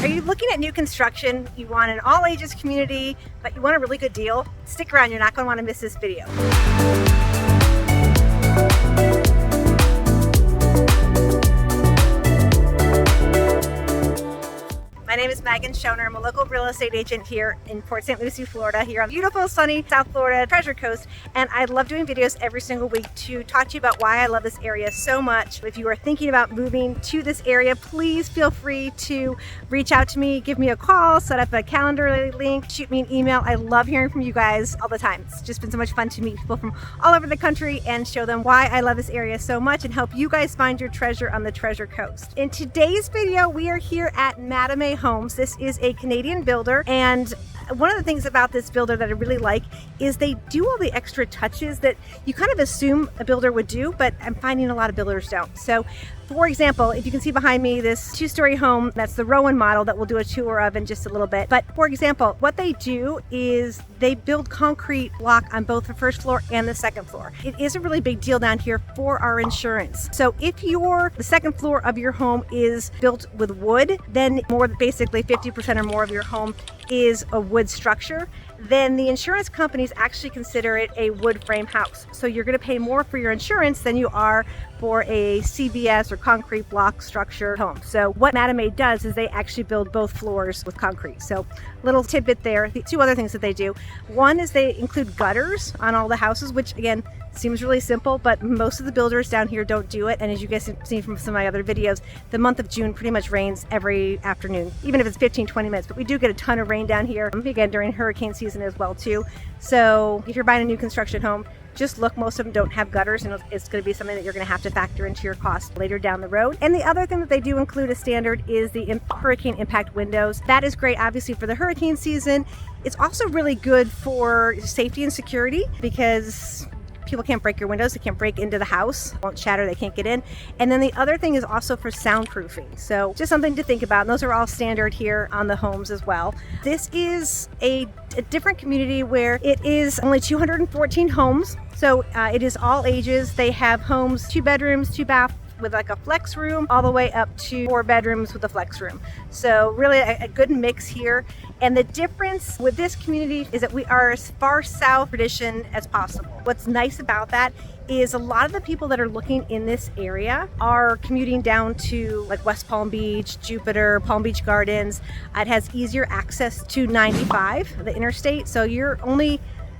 Are you looking at new construction? You want an all ages community, but you want a really good deal? Stick around, you're not going to want to miss this video. My name is Megan Schoner. I'm a local real estate agent here in Port St Lucie, Florida, here on beautiful, sunny South Florida, Treasure Coast. And I love doing videos every single week to talk to you about why I love this area so much. If you are thinking about moving to this area, please feel free to reach out to me, give me a call, set up a calendar link, shoot me an email. I love hearing from you guys all the time. It's just been so much fun to meet people from all over the country and show them why I love this area so much and help you guys find your treasure on the Treasure Coast. In today's video, we are here at Madame Homes. This is a Canadian builder, and one of the things about this builder that I really like is they do all the extra touches that you kind of assume a builder would do, but I'm finding a lot of builders don't. So for example, if you can see behind me, this two-story home, that's the Rowan model that we'll do a tour of in just a little bit. But for example, what they do is they build concrete block on both the first floor and the second floor. It is a really big deal down here for our insurance. So if the second floor of your home is built with wood, then basically 50% or more of your home is a wood structure, then the insurance companies actually consider it a wood frame house. So you're going to pay more for your insurance than you are for a CBS or concrete block structure home. So what Madame does is they actually build both floors with concrete. So little tidbit there. The two other things that they do. One is they include gutters on all the houses, which again, seems really simple, but most of the builders down here don't do it. And as you guys have seen from some of my other videos, the month of June pretty much rains every afternoon, even if it's 15-20 minutes. But we do get a ton of rain down here, again, during hurricane season as well too. So if you're buying a new construction home, just look, most of them don't have gutters, and it's going to be something that you're going to have to factor into your cost later down the road. And the other thing that they do include as standard is the hurricane impact windows. That is great, obviously, for the hurricane season. It's also really good for safety and security because people can't break your windows, they can't break into the house, won't shatter, they can't get in. And then the other thing is also for soundproofing. So just something to think about. And those are all standard here on the homes as well. This is a different community where it is only 214 homes. So it is all ages. They have homes, 2 bedrooms, 2 baths, with like a flex room, all the way up to 4 bedrooms with a flex room. So really a good mix here. And the difference with this community is that we are as far south tradition as possible. What's nice about that is a lot of the people that are looking in this area are commuting down to like West Palm Beach, Jupiter, Palm Beach Gardens. It has easier access to 95, the interstate. So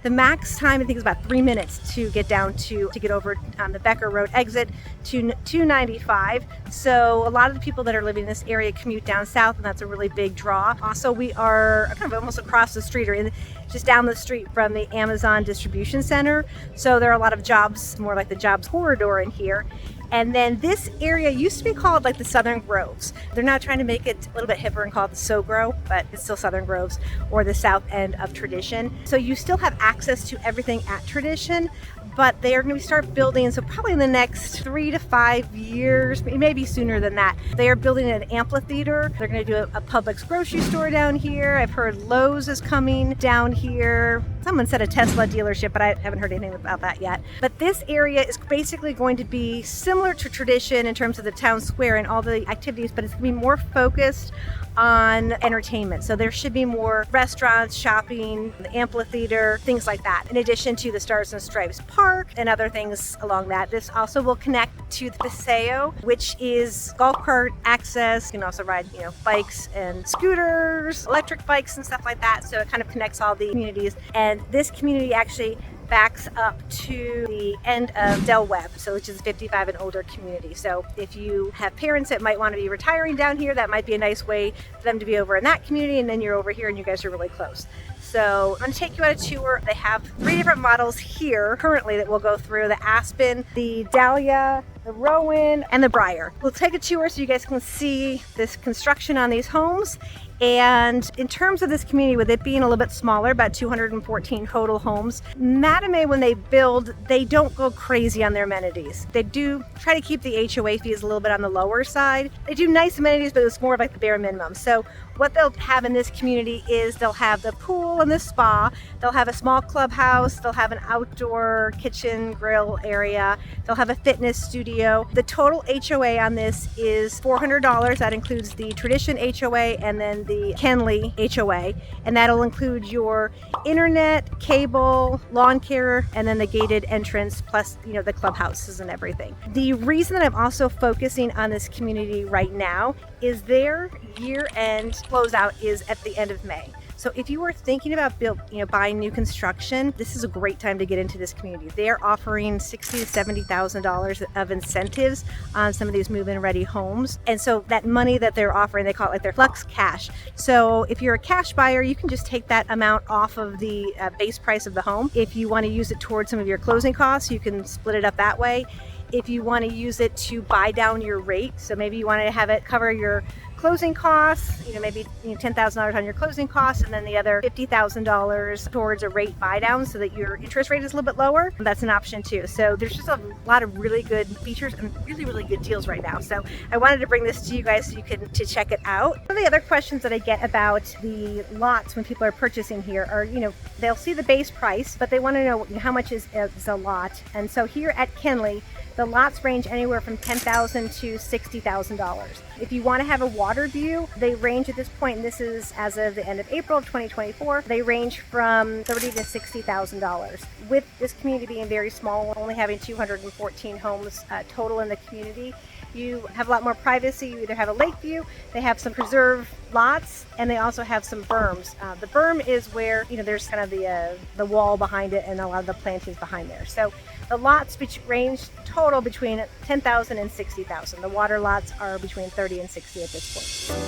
the max time, I think, is about 3 minutes to get down to get over on the Becker Road exit to 295. So a lot of the people that are living in this area commute down south, and that's a really big draw. Also, we are kind of almost across the street or just down the street from the Amazon distribution center. So there are a lot of jobs, more like the jobs corridor in here. And then this area used to be called like the Southern Groves. They're now trying to make it a little bit hipper and call it the SoGro, but it's still Southern Groves or the south end of Tradition. So you still have access to everything at Tradition, but they are going to start building, so probably in the next 3 to 5 years, maybe sooner than that, they are building an amphitheater. They're going to do a Publix grocery store down here. I've heard Lowe's is coming down here. Someone said a Tesla dealership, but I haven't heard anything about that yet. But this area is basically going to be similar to Tradition in terms of the town square and all the activities, but it's going to be more focused on entertainment. So there should be more restaurants, shopping, the amphitheater, things like that, in addition to the Stars and Stripes Park and other things along that. This also will connect to the Paseo, which is golf cart access. You can also ride, bikes and scooters, electric bikes and stuff like that. So it kind of connects all the communities. And this community actually backs up to the end of Del Webb, so which is a 55 and older community. So if you have parents that might want to be retiring down here, that might be a nice way for them to be over in that community, and then you're over here and you guys are really close. So I'm going to take you on a tour. They have 3 different models here currently that we'll go through: the Aspen, the Dahlia, the Rowan, and the Briar. We'll take a tour so you guys can see this construction on these homes. And in terms of this community, with it being a little bit smaller, about 214 total homes, Madame, when they build, they don't go crazy on their amenities. They do try to keep the HOA fees a little bit on the lower side. They do nice amenities, but it's more of like the bare minimum. So what they'll have in this community is they'll have the pool, pool and the spa. They'll have a small clubhouse. They'll have an outdoor kitchen grill area. They'll have a fitness studio. The total HOA on this is $400. That includes the Tradition HOA and then the Kenley HOA. And that'll include your internet, cable, lawn care, and then the gated entrance, plus, you know, the clubhouses and everything. The reason that I'm also focusing on this community right now is their year-end closeout is at the end of May. So if you are thinking about buying new construction, this is a great time to get into this community. They are offering $60,000 to $70,000 of incentives on some of these move-in ready homes. And so that money that they're offering, they call it like their flex cash. So if you're a cash buyer, you can just take that amount off of the base price of the home. If you want to use it towards some of your closing costs, you can split it up that way. If you want to use it to buy down your rate, so maybe you want to have it cover your closing costs, maybe $10,000 on your closing costs, and then the other $50,000 towards a rate buy down so that your interest rate is a little bit lower. That's an option too. So there's just a lot of really good features and really, really good deals right now. So I wanted to bring this to you guys so you can check it out. One of the other questions that I get about the lots when people are purchasing here are, they'll see the base price, but they want to know how much is a lot. And so here at Kinley, the lots range anywhere from $10,000 to $60,000. If you want to have a water view, they range at this point, and this is as of the end of April of 2024, they range from $30,000 to $60,000. With this community being very small, only having 214 homes total in the community, you have a lot more privacy. You either have a lake view, they have some preserved lots, and they also have some berms. The berm is where, there's kind of the wall behind it and a lot of the plantings behind there. So the lots range total between $10,000 and $60,000. The water lots are between $30,000 and $60,000 at this point.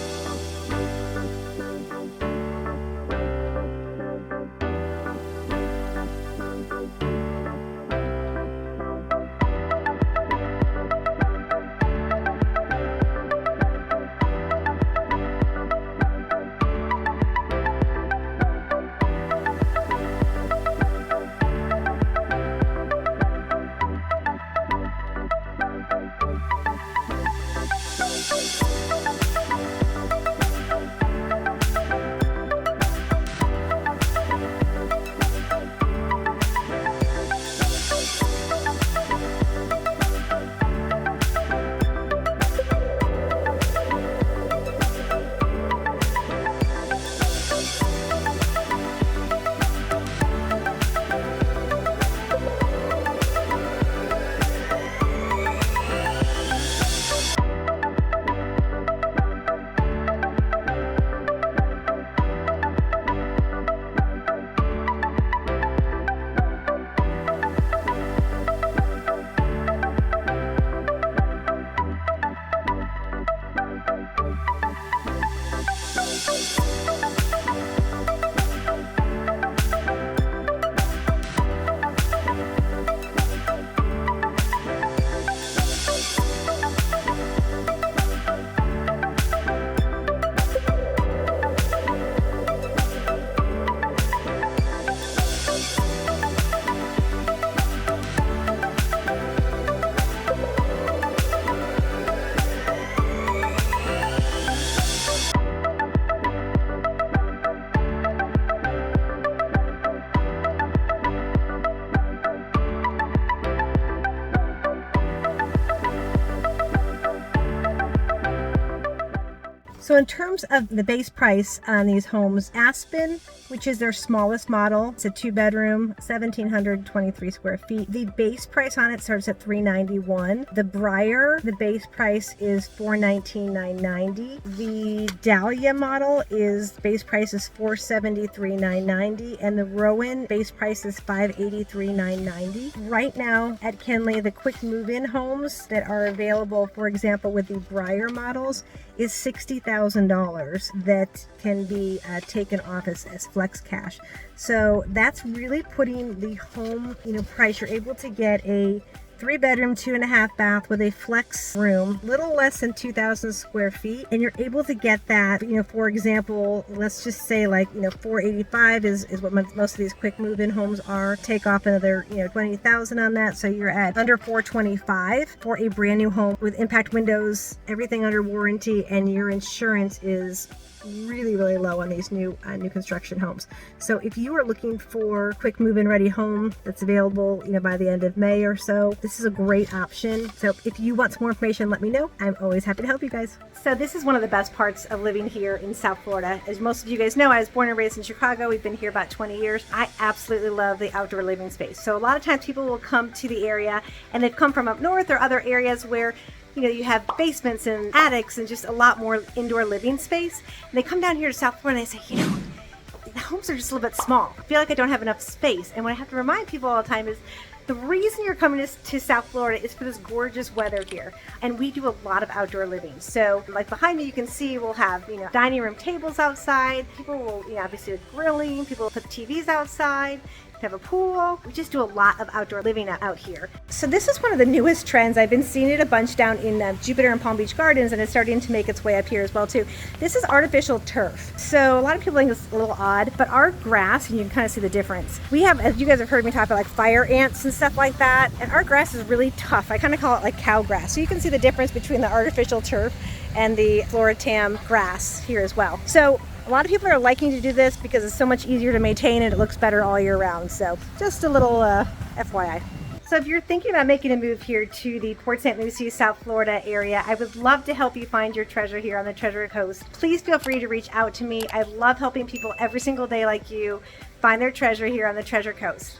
So in terms of the base price on these homes, Aspen, which is their smallest model, it's a 2-bedroom, 1,723 square feet. The base price on it starts at $391. The Briar, the base price is $419,990. The Dahlia model base price is $473,990, and the Rowan base price is $583,990. Right now at Kenley, the quick move-in homes that are available, for example, with the Briar models, is $60,000 that can be taken off as flex cash. So that's really putting the home, price. You're able to get a 3-bedroom, 2.5 bath with a flex room, little less than 2,000 square feet, and you're able to get that. For example, let's just say like $485 is what most of these quick move-in homes are. Take off another $20,000 on that, so you're at under $425 for a brand new home with impact windows, everything under warranty, and your insurance is really low on these new construction homes. So if you are looking for quick move-in ready home that's available, by the end of May or so, this is a great option. So if you want some more information, let me know. I'm always happy to help you guys. So this is one of the best parts of living here in South Florida. As most of you guys know, I was born and raised in Chicago. We've been here about 20 years. I absolutely love the outdoor living space. So a lot of times people will come to the area and they've come from up north or other areas where you have basements and attics and just a lot more indoor living space. And they come down here to South Florida and they say, the homes are just a little bit small. I feel like I don't have enough space. And what I have to remind people all the time is the reason you're coming to South Florida is for this gorgeous weather here. And we do a lot of outdoor living. So like behind me, you can see we'll have, dining room tables outside. People will, obviously grilling. People will put TVs outside. Have a pool. We just do a lot of outdoor living out here. So this is one of the newest trends. I've been seeing it a bunch down in Jupiter and Palm Beach Gardens, and it's starting to make its way up here as well too. This is artificial turf. So a lot of people think it's a little odd, but our grass, and you can kind of see the difference. We have, as you guys have heard me talk about, like fire ants and stuff like that, and our grass is really tough. I kind of call it like cow grass. So you can see the difference between the artificial turf and the Floritam grass here as well. So a lot of people are liking to do this because it's so much easier to maintain and it looks better all year round. So just a little FYI. So if you're thinking about making a move here to the Port St Lucie, South Florida area, I would love to help you find your treasure here on the Treasure Coast. Please feel free to reach out to me. I love helping people every single day like you find their treasure here on the Treasure Coast.